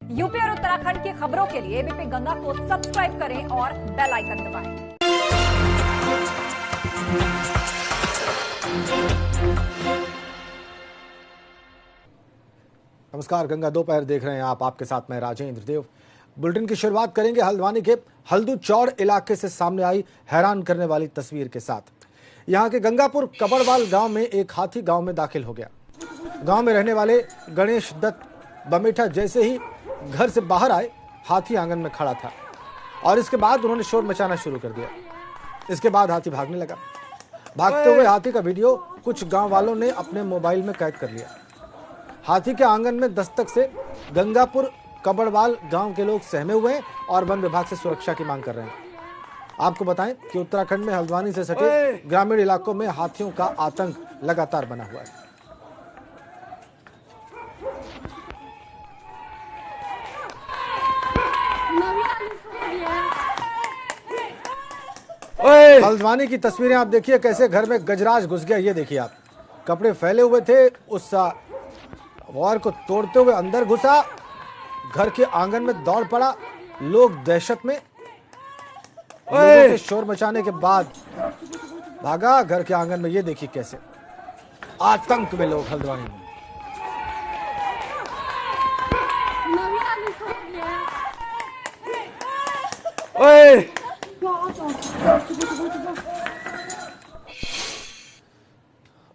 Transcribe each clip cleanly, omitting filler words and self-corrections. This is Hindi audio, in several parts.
यूपी और उत्तराखंड की खबरों के लिए एबीपी गंगा को सब्सक्राइब करें और बेल आइकन दबाएं। नमस्कार, गंगा दोपहर देख रहे हैं आप। आपके साथ मैं राजेंद्र देव। बुलेटिन की शुरुआत करेंगे हल्द्वानी के हल्दू चौड़ इलाके से सामने आई हैरान करने वाली तस्वीर के साथ। यहां के गंगापुर कबड़वाल गांव में एक हाथी गांव में दाखिल हो गया। गांव में रहने वाले गणेश दत्त बमेठा जैसे ही घर से बाहर आए, हाथी आंगन में खड़ा था और इसके बाद उन्होंने शोर मचाना शुरू कर दिया। इसके बाद हाथी भागने लगा। भागते हुए हाथी का वीडियो कुछ गांव वालों ने अपने मोबाइल में कैद कर लिया। हाथी के आंगन में दस्तक से गंगापुर कबड़वाल गांव के लोग सहमे हुए हैं और वन विभाग से सुरक्षा की मांग कर रहे हैं। आपको बताएं कि उत्तराखंड में हल्द्वानी से सटे ग्रामीण इलाकों में हाथियों का आतंक लगातार बना हुआ है। हल्द्वानी की तस्वीरें आप देखिए, कैसे घर में गजराज घुस गया। ये देखिए आप, कपड़े फैले हुए थे, उस वॉर को तोड़ते हुए अंदर घुसा, घर के आंगन में दौड़ पड़ा। लोग दहशत में, लोगों के शोर मचाने के बाद भागा घर के आंगन में। ये देखिए कैसे आतंक में लोग हल्द्वानी में।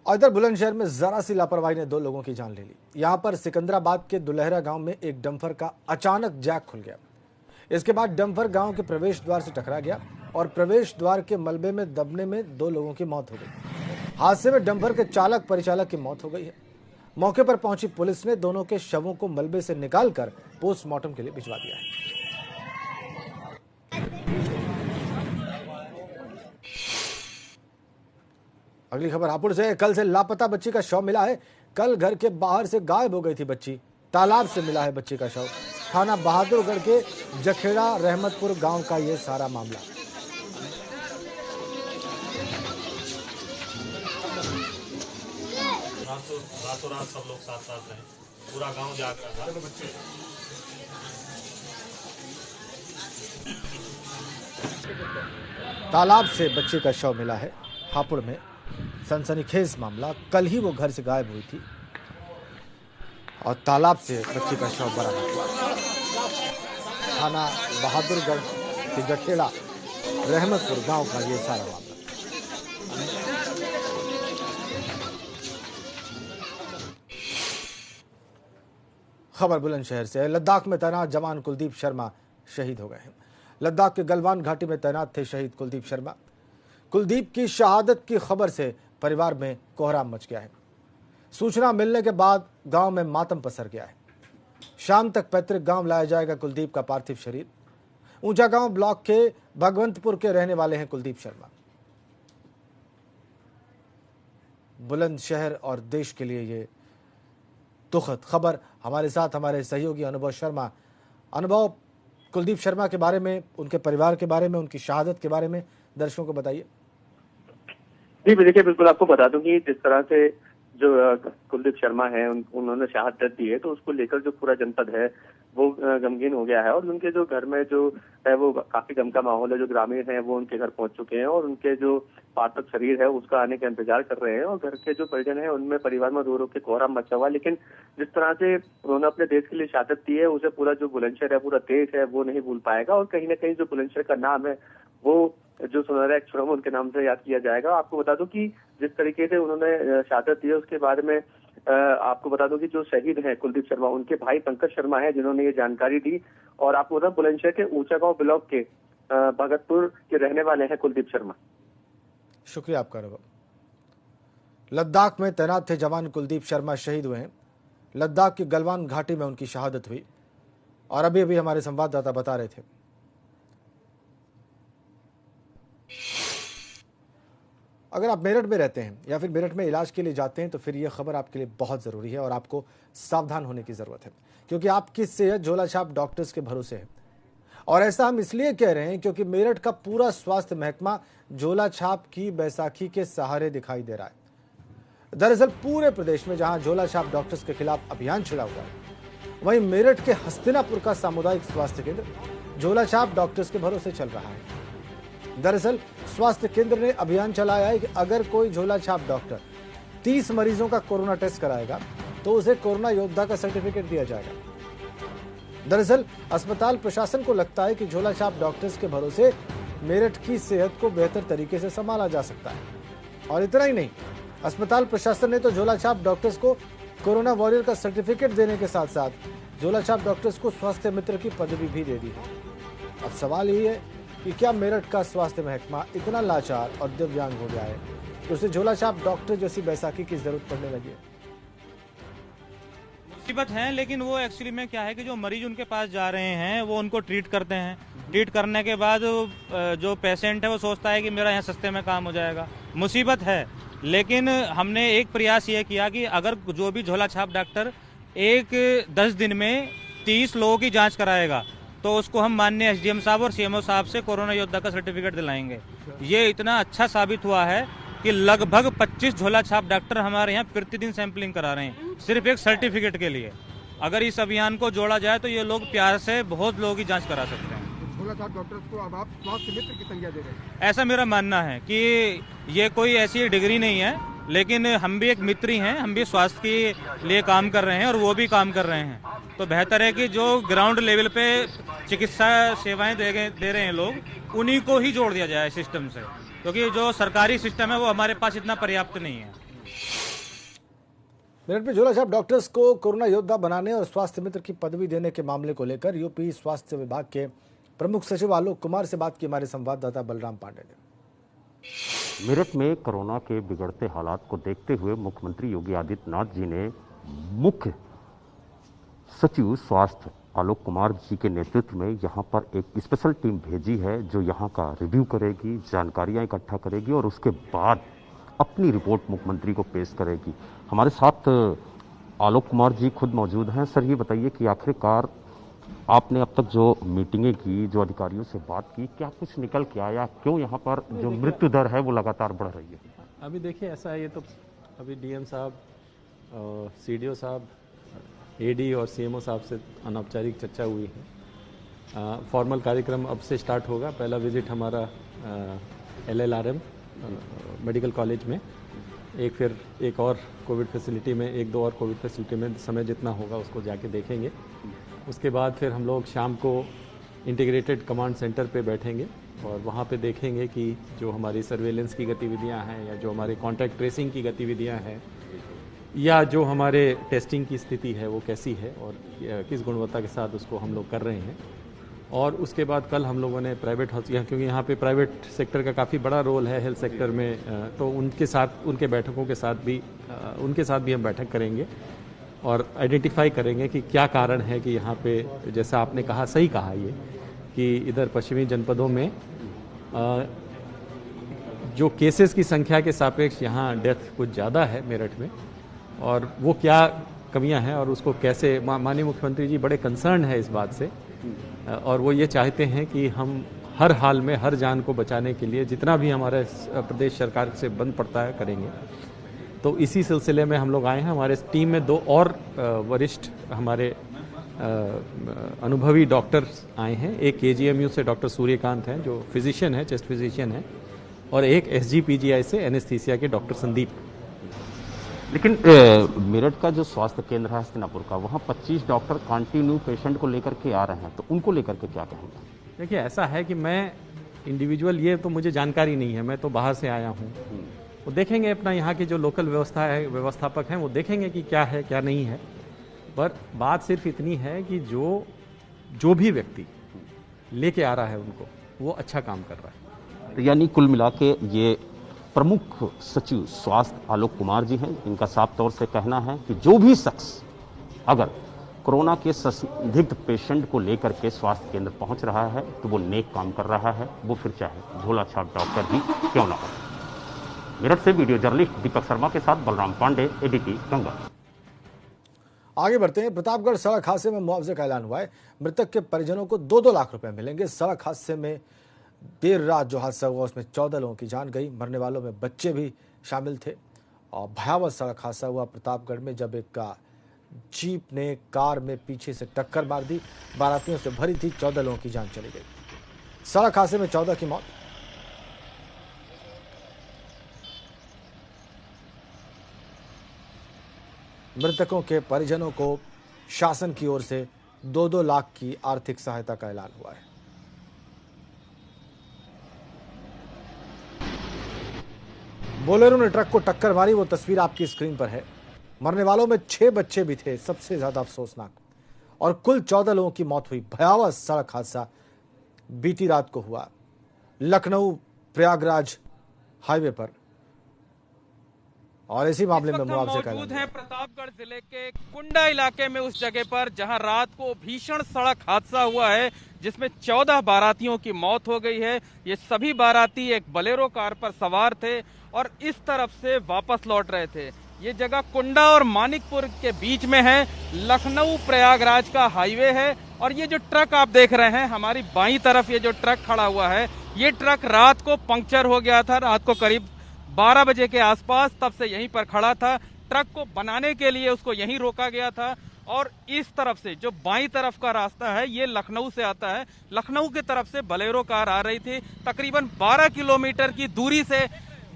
और इधर बुलंदशहर में जरा सी लापरवाही ने 2 लोगों की जान ले ली। यहां पर सिकंदराबाद के दुलहरा गांव में एक डंपर का अचानक जैक खुल गया। इसके बाद डंपर गांव के प्रवेश द्वार से टकरा गया और प्रवेश द्वार के मलबे में दबने में 2 लोगों की मौत हो गई। हादसे में डंपर के चालक परिचालक की मौत हो गई है। मौके पर पहुंची पुलिस ने दोनों के शवों को मलबे से निकालकर पोस्टमार्टम के लिए भिजवा दिया है। अगली खबर हापुड़ से। कल से लापता बच्ची का शव मिला है। कल घर के बाहर से गायब हो गई थी बच्ची। तालाब से मिला है बच्ची का शव। थाना बहादुरगढ़ के जखेड़ा रहमतपुर गांव का ये सारा मामला। रातों रात सब लोग साथ साथ रहे, पूरा गांव जाग रहा था। तालाब से बच्चे का शव मिला है हापुड़ में। सनसनीखेज मामला। कल ही वो घर से गायब हुई थी और तालाब से बच्ची का शव बरामद हुआ। थाना बहादुरगढ़ के जखेड़ा रहमतपुर गांव का ये सारा मामला। खबर बुलंदशहर से। लद्दाख में तैनात जवान कुलदीप शर्मा शहीद हो गए हैं। लद्दाख के गलवान घाटी में तैनात थे शहीद कुलदीप शर्मा। कुलदीप की शहादत की खबर से परिवार में कोहराम मच गया है। सूचना मिलने के बाद गांव में मातम पसर गया है। शाम तक पैतृक गांव लाया जाएगा कुलदीप का पार्थिव शरीर। ऊंचा गांव ब्लॉक के भगवंतपुर के रहने वाले हैं कुलदीप शर्मा। बुलंदशहर और देश के लिए ये दुखद खबर। हमारे साथ हमारे सहयोगी अनुभव शर्मा। अनुभव, कुलदीप शर्मा के बारे में, उनके परिवार के बारे में, उनकी शहादत के बारे में दर्शकों को बताइए। जी देखिए, बिल्कुल आपको बता दूं कि जिस तरह से जो कुलदीप शर्मा है उन्होंने शहादत दी है, तो उसको लेकर जो पूरा जनपद है वो गमगीन हो गया है। और उनके जो घर में जो है वो काफी गम का माहौल है। जो ग्रामीण है वो उनके घर पहुंच चुके हैं और उनके जो पार्थिव शरीर है उसका आने का इंतजार कर रहे हैं। और घर के जो परिजन है उनमें परिवार में रो रो के कोहराम मचा हुआ। लेकिन जिस तरह से उन्होंने अपने देश के लिए शहादत दी है, उसे पूरा जो बुलंदशहर है, पूरा देश है, वो नहीं भूल पाएगा। और कहीं ना कहीं जो बुलंदशहर का नाम है वो जो सुनहरा अक्षरों में उनके नाम से याद किया जाएगा। आपको बता दूं कि जिस तरीके से उन्होंने शहादत दी है उसके बारे में आपको बता दूं कि जो शहीद हैं कुलदीप शर्मा, उनके भाई पंकज शर्मा है जिन्होंने ये जानकारी दी। और आपको बता, बुलंदशहर के ऊंचा गांव ब्लॉक के भगतपुर के रहने वाले हैं कुलदीप शर्मा। शुक्रिया आपका अनुभव। लद्दाख में तैनात थे जवान कुलदीप शर्मा शहीद हुए हैं। लद्दाख की गलवान घाटी में उनकी शहादत हुई और अभी अभी हमारे संवाददाता बता रहे थे। अगर आप मेरठ में रहते हैं या फिर मेरठ में इलाज के लिए जाते हैं तो फिर यह खबर आपके लिए बहुत ज़रूरी है और आपको सावधान होने की ज़रूरत है, क्योंकि आपकी सेहत झोला छाप डॉक्टर्स के भरोसे है। और ऐसा हम इसलिए कह रहे हैं क्योंकि मेरठ का पूरा स्वास्थ्य महकमा झोला छाप की बैसाखी के सहारे दिखाई दे रहा है। दरअसल पूरे प्रदेश में जहां झोला छाप डॉक्टर्स के खिलाफ अभियान छिड़ा हुआ है, वहीं मेरठ के हस्तिनापुर का सामुदायिक स्वास्थ्य केंद्र झोलाछाप डॉक्टर्स के भरोसे चल रहा है। दरअसल स्वास्थ्य केंद्र ने अभियान चलाया है कि अगर कोई झोलाछाप डॉक्टर 30 मरीजों का कोरोना टेस्ट कराएगा तो उसे कोरोना योद्धा का सर्टिफिकेट दिया जाएगा। दरअसल अस्पताल प्रशासन को लगता है कि झोलाछाप डॉक्टर्स के भरोसे मेरठ की सेहत को बेहतर तरीके से संभाला जा सकता है। और इतना ही नहीं, अस्पताल प्रशासन ने तो झोलाछाप डॉक्टर्स को कोरोना वॉरियर का सर्टिफिकेट देने के साथ साथ झोलाछाप डॉक्टर्स को स्वास्थ्य मित्र की पदवी भी दे दी है। अब सवाल यही है कि क्या मेरठ का स्वास्थ्य महकमा इतना लाचार और दिव्यांग हो गया है कि उसे झोलाछाप डॉक्टर जैसी बैसाखी की जरूरत पड़ने लगी है? मुसीबत है, लेकिन वो एक्चुअली में क्या है कि जो मरीज उनके पास जा रहे हैं वो उनको ट्रीट करते हैं। ट्रीट करने के बाद जो पेशेंट है वो सोचता है कि मेरा यहाँ सस्ते में काम हो जाएगा। मुसीबत है, लेकिन हमने एक प्रयास ये किया कि अगर जो भी झोलाछाप डॉक्टर 10 दिन में 30 लोगों की जांच कराएगा तो उसको हम माननीय एसडीएम साहब और सीएमओ साहब से कोरोना योद्धा का सर्टिफिकेट दिलाएंगे। ये इतना अच्छा साबित हुआ है कि लगभग 25 झोलाछाप डॉक्टर हमारे यहाँ प्रतिदिन सैंपलिंग करा रहे हैं सिर्फ एक सर्टिफिकेट के लिए। अगर इस अभियान को जोड़ा जाए तो ये लोग प्यार से बहुत लोगों की जांच करा सकते हैं। झोलाछाप डॉक्टर्स को अब आप स्वास्थ्य मित्र की संज्ञा दे रहे हैं? ऐसा मेरा मानना है कि ये कोई ऐसी डिग्री नहीं है, लेकिन हम भी एक मित्र ही हैं। हम भी स्वास्थ्य के लिए काम कर रहे हैं और वो भी काम कर रहे हैं। तो बेहतर है कि जो ग्राउंड लेवल पे चिकित्सा सेवाएं दे रहे हैं लोग, उन्हीं को ही जोड़ दिया जाए सिस्टम से, क्योंकि जो सरकारी सिस्टम है वो हमारे पास इतना पर्याप्त नहीं है। मेरठ में झोलाछाप डॉक्टर्स को कोरोना योद्धा बनाने और स्वास्थ्य मित्र की पदवी देने के मामले को लेकर यूपी स्वास्थ्य विभाग के प्रमुख सचिव आलोक कुमार से बात की हमारे संवाददाता बलराम पांडे ने। मेरठ में कोरोना के बिगड़ते हालात को देखते हुए मुख्यमंत्री योगी आदित्यनाथ जी ने मुख्य सचिव स्वास्थ्य आलोक कुमार जी के नेतृत्व में यहां पर एक स्पेशल टीम भेजी है जो यहां का रिव्यू करेगी, जानकारियां इकट्ठा करेगी और उसके बाद अपनी रिपोर्ट मुख्यमंत्री को पेश करेगी। हमारे साथ आलोक कुमार जी खुद मौजूद हैं। सर, ये बताइए कि आखिरकार आपने अब तक जो मीटिंगें की, जो अधिकारियों से बात की, क्या कुछ निकल के आया? क्यों यहाँ पर जो मृत्यु दर है वो लगातार बढ़ रही है? अभी देखिए, ऐसा है, ये तो अभी डीएम साहब, सीडीओ साहब, एडी और सीएमओ साहब से अनौपचारिक चर्चा हुई है। फॉर्मल कार्यक्रम अब से स्टार्ट होगा। पहला विजिट हमारा LLRM मेडिकल कॉलेज में, फिर एक और कोविड फैसिलिटी में, 1-2 और कोविड फैसिलिटी में समय जितना होगा उसको जाके देखेंगे। उसके बाद फिर हम लोग शाम को इंटीग्रेटेड कमांड सेंटर पे बैठेंगे और वहाँ पे देखेंगे कि जो हमारी सर्वेलेंस की गतिविधियाँ हैं या जो हमारे कॉन्टैक्ट ट्रेसिंग की गतिविधियाँ हैं या जो हमारे टेस्टिंग की स्थिति है वो कैसी है और किस गुणवत्ता के साथ उसको हम लोग कर रहे हैं। और उसके बाद कल हम लोगों ने प्राइवेट हॉस्पिटल, क्योंकि यहाँ पे प्राइवेट सेक्टर का काफ़ी बड़ा रोल है हेल्थ सेक्टर में, तो उनके साथ, उनके बैठकों के साथ भी उनके साथ भी हम बैठक करेंगे और आइडेंटिफाई करेंगे कि क्या कारण है कि यहाँ पे, जैसा आपने कहा, सही कहा ये, कि इधर पश्चिमी जनपदों में जो केसेस की संख्या के सापेक्ष यहाँ डेथ कुछ ज़्यादा है मेरठ में, और वो क्या कमियां हैं और उसको कैसे, माननीय मुख्यमंत्री जी बड़े कंसर्न है इस बात से और वो ये चाहते हैं कि हम हर हाल में हर जान को बचाने के लिए जितना भी हमारे प्रदेश सरकार से बन पड़ता है करेंगे। तो इसी सिलसिले में हम लोग आए हैं। हमारे टीम में 2 और वरिष्ठ हमारे अनुभवी डॉक्टर्स आए हैं। एक KGMU से डॉक्टर सूर्यकांत हैं जो फिजिशियन है, चेस्ट फिजिशियन है, और एक SGPGI से एनेस्थीसिया के डॉक्टर संदीप। लेकिन मेरठ का जो स्वास्थ्य केंद्र है हस्तिनापुर का, वहाँ 25 डॉक्टर कंटिन्यू पेशेंट को लेकर के आ रहे हैं, तो उनको लेकर के क्या कहेंगे? देखिए, ऐसा है कि मैं इंडिविजुअल, ये तो मुझे जानकारी नहीं है, मैं तो बाहर से आया हूँ। वो देखेंगे अपना यहाँ की जो लोकल व्यवस्थापक हैं वो देखेंगे कि क्या है क्या नहीं है। पर बात सिर्फ इतनी है कि जो भी व्यक्ति लेके आ रहा है उनको, वो अच्छा काम कर रहा है। तो यानी कुल मिला के ये प्रमुख सचिव स्वास्थ्य आलोक कुमार जी हैं, इनका साफ तौर से कहना है कि जो भी शख्स अगर कोरोना के संदिग्ध पेशेंट को लेकर के स्वास्थ्य केंद्र पहुंच रहा है तो वो नेक काम कर रहा है, वो फिर चाहे झोलाछाप डॉक्टर ही क्यों ना हो। मेरठ से वीडियो जर्नलिस्ट दीपक शर्मा के साथ बलराम पांडे, एबीपी गंगा। आगे बढ़ते हैं। प्रतापगढ़ सड़क हादसे में मुआवजे का ऐलान हुआ है। मृतक के परिजनों को 2-2 लाख रुपए मिलेंगे। सड़क हादसे में देर रात जो हादसा हुआ उसमें 14 लोगों की जान गई। मरने वालों में बच्चे भी शामिल थे और भयावह सड़क हादसा हुआ प्रतापगढ़ में, जब एक जीप ने कार में पीछे से टक्कर मार दी। बारातियों से भरी थी, 14 लोगों की जान चली गई। सड़क हादसे में 14 की मौत। मृतकों के परिजनों को शासन की ओर से 2-2 लाख की आर्थिक सहायता का ऐलान हुआ है। बोलेरो ने ट्रक को टक्कर मारी, वो तस्वीर आपकी स्क्रीन पर है। मरने वालों में 6 बच्चे भी थे, सबसे ज्यादा अफसोसनाक, और कुल 14 लोगों की मौत हुई। भयावह सड़क हादसा बीती रात को हुआ लखनऊ प्रयागराज हाईवे पर, और इसी मामले में मुआवजे का मौजूद हैं प्रतापगढ़ जिले के कुंडा इलाके में, उस जगह पर जहां रात को भीषण सड़क हादसा हुआ है जिसमें 14 बारातियों की मौत हो गई है। ये सभी बाराती एक बोलेरो कार पर सवार थे और इस तरफ से वापस लौट रहे थे। ये जगह कुंडा और मानिकपुर के बीच में है, लखनऊ प्रयागराज का हाईवे है। और ये जो ट्रक आप देख रहे हैं हमारी बाईं तरफ, ये जो ट्रक खड़ा हुआ है, ये ट्रक रात को पंक्चर हो गया था, रात को करीब 12 बजे के आसपास, तब से यहीं पर खड़ा था। ट्रक को बनाने के लिए उसको यहीं रोका गया था। और इस तरफ से जो बाईं तरफ का रास्ता है ये लखनऊ से आता है। लखनऊ की तरफ से बोलेरो कार आ रही थी, तकरीबन 12 किलोमीटर की दूरी से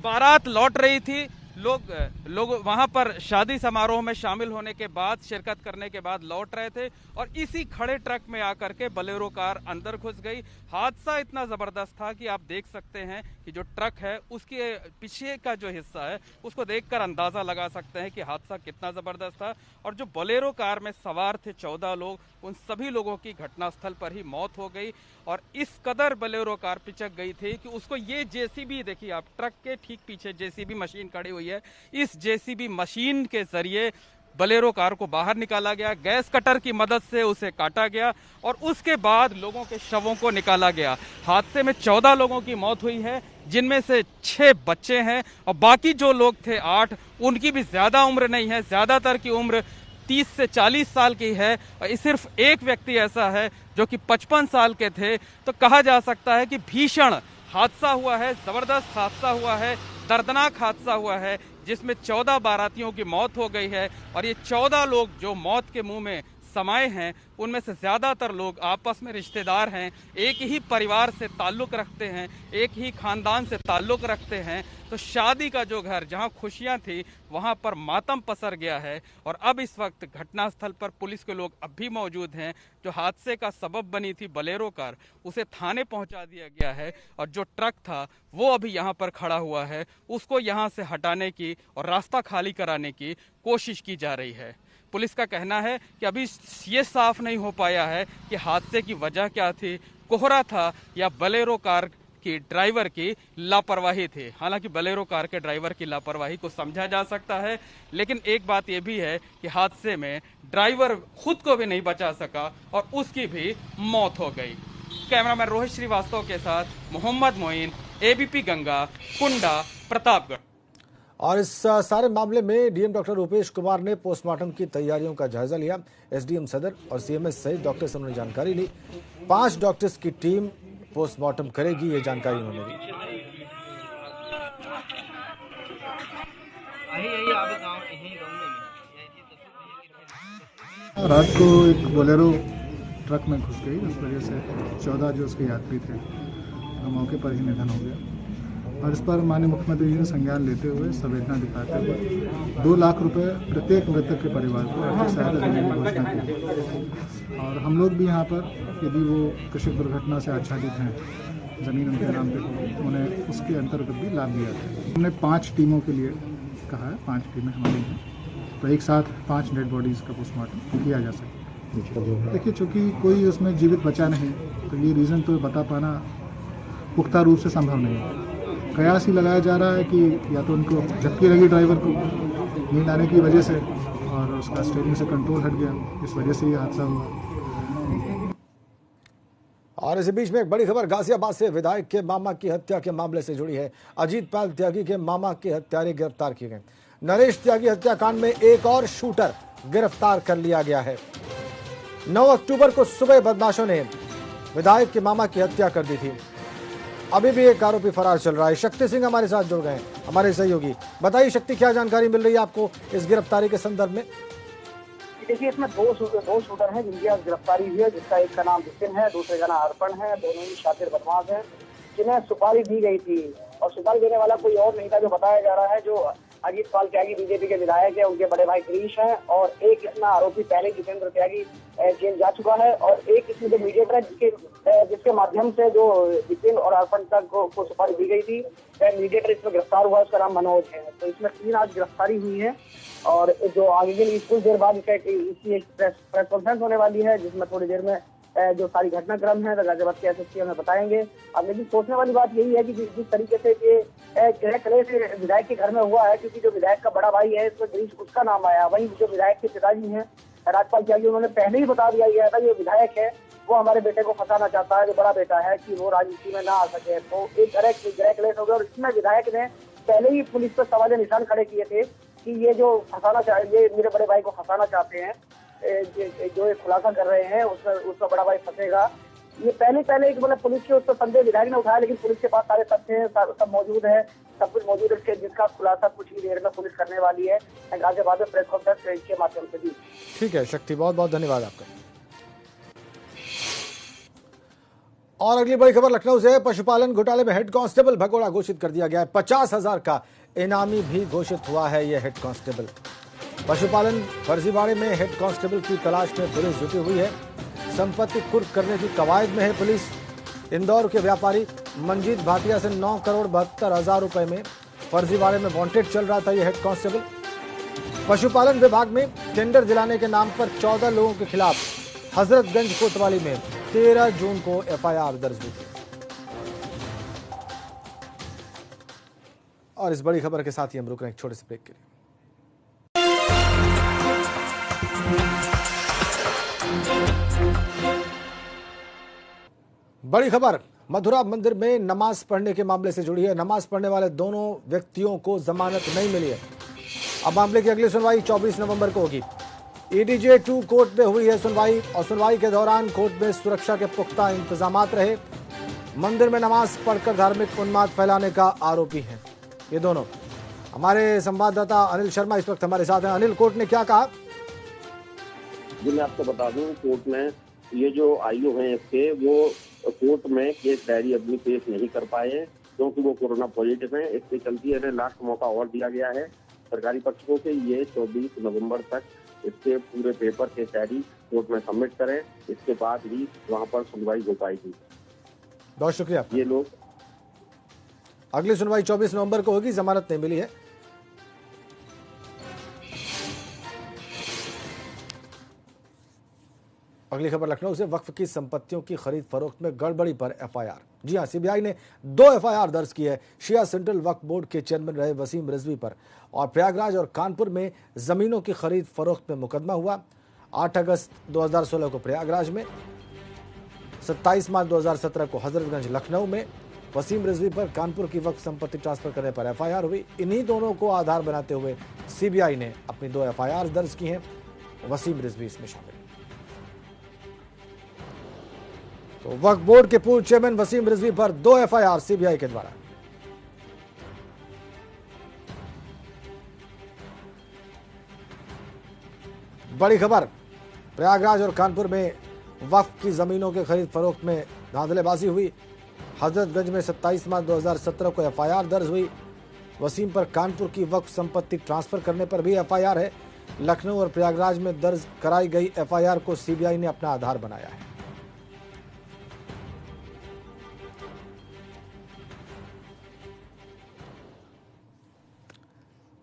बारात लौट रही थी। लोग वहां पर शादी समारोह में शामिल होने के बाद, शिरकत करने के बाद लौट रहे थे और इसी खड़े ट्रक में आकर के बोलेरो कार अंदर घुस गई। हादसा इतना जबरदस्त था कि आप देख सकते हैं कि जो ट्रक है उसके पीछे का जो हिस्सा है उसको देखकर अंदाजा लगा सकते हैं कि हादसा कितना जबरदस्त था। और जो बोलेरो कार में सवार थे 14 लोग, उन सभी लोगों की घटनास्थल पर ही मौत हो गई। और इस कदर बोलेरो कार पिचक गई थी कि उसको ये जेसीबी, देखिए आप, ट्रक के ठीक पीछे जेसीबी मशीन खड़ी हुई है, इस जेसीबी मशीन के जरिए बोलेरो कार को बाहर निकाला गया। गैस कटर की मदद से उसे काटा गया और उसके बाद लोगों के शवों को निकाला गया। हादसे में 14 लोगों की मौत हुई है, जिनमें से 6 बच्चे हैं और बाकी जो लोग थे 8, उनकी भी ज्यादा उम्र नहीं है, ज्यादातर की उम्र 30 से 40 साल की है। और सिर्फ एक व्यक्ति ऐसा है जो कि 55 साल के थे। तो कहा जा सकता है कि भीषण हादसा हुआ है, जबरदस्त हादसा हुआ है, दर्दनाक हादसा हुआ है, जिसमें 14 बारातियों की मौत हो गई है। और ये 14 लोग जो मौत के मुंह में समाये हैं, उनमें से ज्यादातर लोग आपस में रिश्तेदार हैं, एक ही परिवार से ताल्लुक रखते हैं, एक ही खानदान से ताल्लुक रखते हैं। तो शादी का जो घर, जहां खुशियां थी, वहां पर मातम पसर गया है। और अब इस वक्त घटनास्थल पर पुलिस के लोग अब भी मौजूद हैं। जो हादसे का सबब बनी थी बोलेरो कार, उसे थाने पहुंचा दिया गया है और जो ट्रक था वो अभी यहाँ पर खड़ा हुआ है, उसको यहाँ से हटाने की और रास्ता खाली कराने की कोशिश की जा रही है। पुलिस का कहना है कि अभी ये साफ नहीं हो पाया है कि हादसे की वजह क्या थी, कोहरा था या बोलेरो कार की ड्राइवर की लापरवाही थी। हालांकि बोलेरो कार के ड्राइवर की लापरवाही को समझा जा सकता है, लेकिन एक बात यह भी है कि हादसे में ड्राइवर खुद को भी नहीं बचा सका और उसकी भी मौत हो गई। कैमरामैन रोहित श्रीवास्तव के साथ मोहम्मद मोइन, एबीपी गंगा, कुंडा, प्रतापगढ़। और इस सारे मामले में डीएम डॉक्टर रूपेश कुमार ने पोस्टमार्टम की तैयारियों का जायजा लिया। एसडीएम सदर और सीएमएस सहित डॉक्टर्स ने जानकारी ली। 5 डॉक्टर्स की टीम पोस्टमार्टम करेगी, ये जानकारी उन्होंने दी। रात को एक बोलेरो ट्रक में घुस गई, उस वजह से 14 जो उसके यात्री थे तो मौके पर ही निधन हो गया। और इस पर माननीय मुख्यमंत्री जी ने संज्ञान लेते हुए, संवेदना दिखाते हुए 2 लाख रुपए प्रत्येक मृतक के परिवार को आर्थिक सहायता देने की घोषणा की। और हम लोग भी यहाँ पर, यदि वो कृषि दुर्घटना से आच्छादित हैं, जमीन उनके नाम पे होगी, तो उन्हें उसके अंतर्गत भी लाभ दिया था। हमने 5 टीमों के लिए कहा है, 5 टीमें हमारी हैं, तो एक साथ 5 डेड बॉडीज़ का पोस्टमार्टम किया जा सकता है। देखिए, चूँकि कोई उसमें जीवित बचा नहीं, तो ये रीज़न तो बता पाना पुख्ता रूप से संभव नहीं है। कयास ही लगाया जा रहा है कि या तो उनको झपकी लगी ड्राइवर को नींद आने की वजह से और उसका स्टीयरिंग से कंट्रोल हट गया, इस वजह से ये हादसा हुआ। और इसी बीच में एक बड़ी खबर गाजियाबाद से विधायक के मामा की हत्या के मामले से जुड़ी है। अजीत पाल त्यागी के मामा के हत्यारे गिरफ्तार किए गए। नरेश त्यागी हत्याकांड में एक और शूटर गिरफ्तार कर लिया गया है। 9 अक्टूबर को सुबह बदमाशों ने विधायक के मामा की हत्या कर दी थी। अभी भी एक आरोपी फरार चल रहा है। शक्ति सिंह हमारे साथ जुड़ गए हैं, हमारे सहयोगी। बताइए शक्ति, क्या जानकारी मिल रही है आपको इस गिरफ्तारी के संदर्भ में? देखिए इसमें दो शूटर हैं जिनकी आज गिरफ्तारी हुई है, जिसका एक का नाम विपिन है, दूसरे का नाम अर्पण है। दोनों ही शातिर बदमाश हैं जिन्हें सुपारी दी गई थी और सुपारी देने वाला कोई और नहीं था, जो बताया जा रहा है। जो अजीत पाल त्यागी बीजेपी के विधायक है, उनके बड़े भाई गिरीश हैं और एक इसमें आरोपी पहले जितेंद्र त्यागी जेल जा चुका है और एक इसमें जो मीडिएटर है जिसके माध्यम से जो विपिन और अर्पण तक को सुपारी दी गई थी, मीडिएटर इसमें गिरफ्तार हुआ, उसका नाम मनोज है। तो इसमें 3 आज गिरफ्तारी हुई है और जो आगे के लिए कुछ देर बाद इसकी एक प्रेस कॉन्फ्रेंस होने वाली है, जिसमें थोड़ी देर में जो सारी घटनाक्रम है गाजियाबाद के एसएसपी हमें बताएंगे। अब लेकिन सोचने वाली बात यही है कि जिस तरीके से ये कले से विधायक के घर में हुआ है, क्योंकि जो विधायक का बड़ा भाई है इसमें गिरीश उसका नाम आया, वहीं जो विधायक के पिताजी हैं राजपाल त्यागी, उन्होंने पहले ही बता दिया गया था ये विधायक है वो हमारे बेटे को फंसाना चाहता है, जो बड़ा बेटा है कि वो राजनीति में ना आ सके। तो एक ग्रह क्लेश हो गया और इसमें विधायक ने पहले ही पुलिस पर सवाल निशान खड़े किए थे कि ये जो फंसाना चाहिए, मेरे बड़े भाई को फंसाना चाहते हैं, जो ये खुलासा कर रहे हैं उसका बड़ा भाई फंसेगा। ये पहले एक मतलब पुलिस के उस पर संदेह विधायक ने उठाया, लेकिन पुलिस के पास सारे तथ्य हैं, सब मौजूद है, सब कुछ मौजूद है, जिसका खुलासा कुछ ही देर में पुलिस करने वाली है गाजियाबाद में प्रेस कॉन्फ्रेंस के माध्यम से दी। ठीक है शक्ति, बहुत बहुत धन्यवाद आपका। और अगली बड़ी खबर लखनऊ से, पशुपालन घोटाले में हेड कांस्टेबल भगोड़ा घोषित कर दिया गया है। 50,000 का इनामी भी घोषित हुआ है यह हेड कांस्टेबल। पशुपालन फर्जीवाड़े में हेड कांस्टेबल की तलाश में पुलिस जुटी हुई है। संपत्ति कुर्क करने की कवायद में है पुलिस। इंदौर के व्यापारी मंजीत भाटिया से 9 करोड़ 72,000 रुपए में फर्जीवाड़े में वांटेड चल रहा था यह हेड कांस्टेबल। पशुपालन विभाग में टेंडर दिलाने के नाम पर 14 लोगों के खिलाफ हजरतगंज कोतवाली में 13 जून को एफआईआर दर्ज हुई। और इस बड़ी खबर के साथ ही हम रुक रहे हैं एक छोटे से ब्रेक के लिए। बड़ी खबर मथुरा मंदिर में नमाज पढ़ने के मामले से जुड़ी है। नमाज पढ़ने वाले दोनों व्यक्तियों को जमानत नहीं मिली है। अब मामले की अगली सुनवाई 24 नवंबर को होगी। एडीजे 2 कोर्ट में हुई है सुनवाई और सुनवाई के दौरान कोर्ट में सुरक्षा के पुख्ता इंतजामात रहे। मंदिर में नमाज पढ़कर धार्मिक उन्माद फैलाने का आरोपी है ये दोनों। हमारे संवाददाता अनिल शर्मा इस वक्त हमारे साथ हैं। अनिल, कोर्ट ने क्या कहा? जी मैं आपको बता दूं, कोर्ट में ये जो आईओ हैं इसके, वो कोर्ट में केस डायरी अपनी पेश नहीं कर पाए हैं क्योंकि वो कोरोना पॉजिटिव हैं। इसके चलते इन्हें लास्ट मौका और दिया गया है सरकारी पक्ष को कि ये 24 नवंबर तक इसके पूरे पेपर के डायरी कोर्ट में सबमिट करें, इसके बाद ही वहाँ पर सुनवाई हो पाएगी। बहुत शुक्रिया। ये लोग अगली सुनवाई 24 नवंबर को होगी। जमानत नहीं मिली है। अगली खबर लखनऊ से, वक्फ की संपत्तियों की खरीद फरोख्त में गड़बड़ी पर एफआईआर। जी हां, सीबीआई ने 2 एफआईआर दर्ज की है। शिया सेंट्रल वक्फ बोर्ड के चेयरमैन रहे वसीम रिजवी पर और प्रयागराज और कानपुर में जमीनों की खरीद फरोख्त में मुकदमा हुआ। 8 अगस्त 2016 को प्रयागराज में, 27 मार्च 2017 को हजरतगंज लखनऊ में वसीम रिजवी पर कानपुर की वक्फ संपत्ति ट्रांसफर करने पर एफआईआर हुई। इन्हीं दोनों को आधार बनाते हुए सीबीआई ने अपनी 2 एफआईआर दर्ज की हैं। वसीम रिजवी इसमें शामिल। तो वक्फ बोर्ड के पूर्व चेयरमैन वसीम रिजवी पर 2 एफआईआर सीबीआई के द्वारा। बड़ी खबर, प्रयागराज और कानपुर में वक्फ की जमीनों के खरीद फरोख्त में धांधलेबाजी हुई। हजरतगंज में 27 मार्च 2017 को एफआईआर दर्ज हुई। वसीम पर कानपुर की वक्फ संपत्ति ट्रांसफर करने पर भी एफआईआर है। लखनऊ और प्रयागराज में दर्ज कराई गई एफआईआर को सीबीआई ने अपना आधार बनाया है।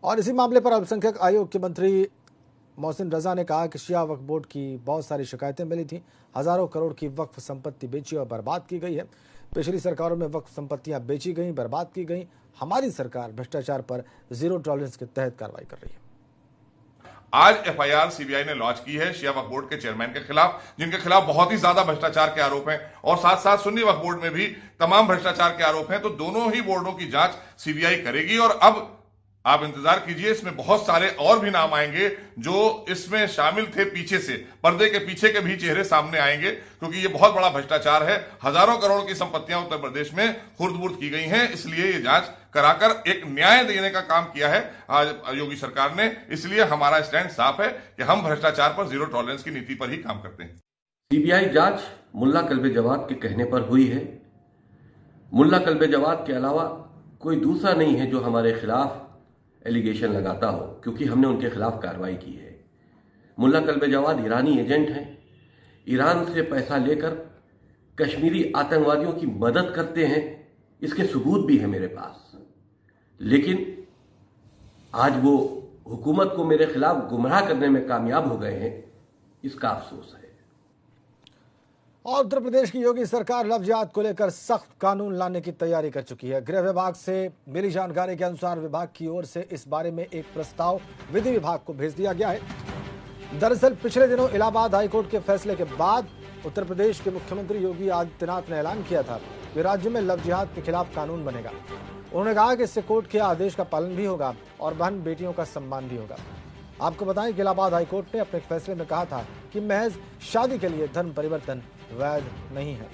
और इसी मामले पर अल्पसंख्यक आयोग के मंत्री मोहसिन रजा ने कहा कि शिया वक्फ बोर्ड की बहुत सारी शिकायतें मिली थी। हजारों करोड़ की वक्फ संपत्ति बेची और बर्बाद की गई है। पिछली सरकारों में वक्फ संपत्तियां बेची गई, बर्बाद की गई। हमारी सरकार भ्रष्टाचार पर जीरो टॉलरेंस के तहत कार्रवाई कर रही है। आज एफआईआर सीबीआई ने लॉन्च की है शिया वक्फ बोर्ड के चेयरमैन के खिलाफ, जिनके खिलाफ बहुत ही ज्यादा भ्रष्टाचार के आरोप हैं और साथ साथ सुन्नी वक्फ बोर्ड में भी तमाम भ्रष्टाचार के आरोप हैं। तो दोनों ही बोर्डों की जांच सीबीआई करेगी और अब आप इंतजार कीजिए, इसमें बहुत सारे और भी नाम आएंगे जो इसमें शामिल थे। पीछे से, पर्दे के पीछे के भी चेहरे सामने आएंगे, क्योंकि ये बहुत बड़ा भ्रष्टाचार है। हजारों करोड़ की संपत्तियां उत्तर प्रदेश में खुर्द-बुर्द की गई हैं, इसलिए ये जांच कराकर एक न्याय देने का काम किया है आज योगी सरकार ने। इसलिए हमारा स्टैंड साफ है कि हम भ्रष्टाचार पर जीरो टॉलरेंस की नीति पर ही काम करते हैं। सीबीआई जांच मुल्ला कल्बे जवाद के कहने पर हुई है। मुल्ला कल्बे जवाद के अलावा कोई दूसरा नहीं है जो हमारे खिलाफ एलिगेशन लगाता हो, क्योंकि हमने उनके खिलाफ कार्रवाई की है। मुल्ला कल्बे जवाद ईरानी एजेंट हैं, ईरान से पैसा लेकर कश्मीरी आतंकवादियों की मदद करते हैं, इसके सबूत भी है मेरे पास। लेकिन आज वो हुकूमत को मेरे खिलाफ गुमराह करने में कामयाब हो गए हैं, इसका अफसोस है। और उत्तर प्रदेश की योगी सरकार लव जिहाद को लेकर सख्त कानून लाने की तैयारी कर चुकी है। गृह विभाग से मिली जानकारी के अनुसार विभाग की ओर से इस बारे में एक प्रस्ताव विधि विभाग को भेज दिया गया है। दरअसल पिछले दिनों इलाहाबाद हाईकोर्ट के फैसले के बाद उत्तर प्रदेश के मुख्यमंत्री योगी आदित्यनाथ ने ऐलान किया था कि राज्य में लव जिहाद के खिलाफ कानून बनेगा। उन्होंने कहा कि इससे कोर्ट के आदेश का पालन भी होगा और बहन बेटियों का सम्मान भी होगा। आपको बताएं कि इलाहाबाद हाईकोर्ट ने अपने फैसले में कहा था कि महज शादी के लिए धर्म परिवर्तन वैध नहीं है।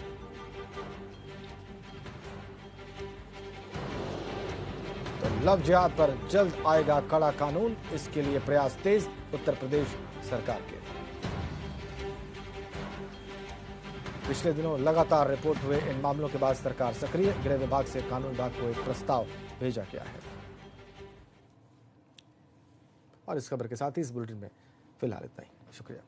तो लव जिहाद पर जल्द आएगा कड़ा कानून, इसके लिए प्रयास तेज उत्तर प्रदेश सरकार के। पिछले दिनों लगातार रिपोर्ट हुए इन मामलों के बाद सरकार सक्रिय। गृह विभाग से कानून विभाग को एक प्रस्ताव भेजा गया है। और इस खबर के साथ ही इस बुलेटिन में फिलहाल इतना ही। शुक्रिया।